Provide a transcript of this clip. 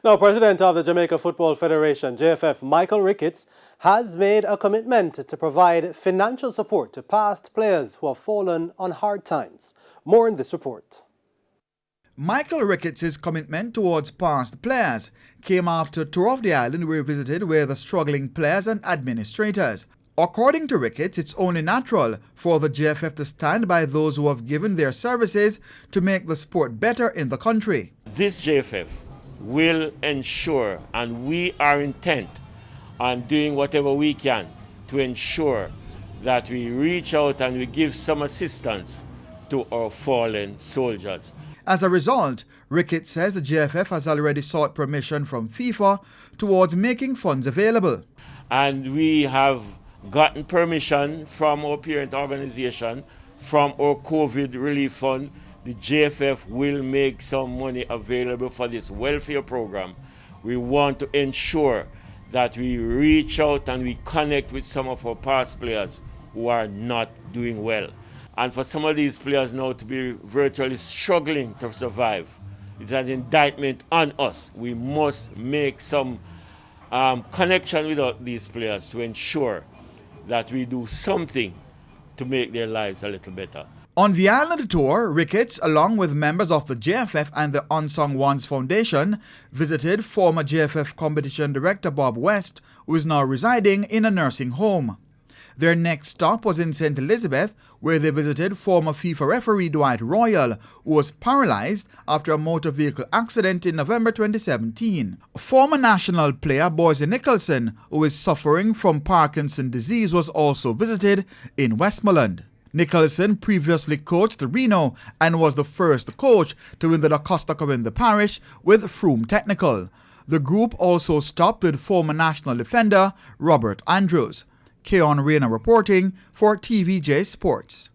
Now, President of the Jamaica Football Federation, JFF, Michael Ricketts, has made a commitment to provide financial support to past players who have fallen on hard times. More in this report. Michael Ricketts' commitment towards past players came after a tour of the island where he visited with the struggling players and administrators. According to Ricketts, it's only natural for the JFF to stand by those who have given their services to make the sport better in the country. This JFF will ensure, and we are intent on doing whatever we can to ensure that we reach out and we give some assistance to our fallen soldiers. As a result, Ricketts says the JFF has already sought permission from FIFA towards making funds available. And we have gotten permission from our parent organization, from our COVID relief fund. The JFF will make some money available for this welfare program. We want to ensure that we reach out and we connect with some of our past players who are not doing well. And for some of these players now to be virtually struggling to survive, it's an indictment on us. We must make some connection with these players to ensure that we do something to make their lives a little better. On the island tour, Ricketts, along with members of the JFF and the Unsung Ones Foundation, visited former JFF competition director Bob West, who is now residing in a nursing home. Their next stop was in St. Elizabeth, where they visited former FIFA referee Dwight Royal, who was paralyzed after a motor vehicle accident in November 2017. Former national player Boise Nicholson, who is suffering from Parkinson's disease, was also visited in Westmoreland. Nicholson previously coached Reno and was the first coach to win the Da Costa Cup in the parish with Froome Technical. The group also stopped with former national defender Robert Andrews. Keon Rayner reporting for TVJ Sports.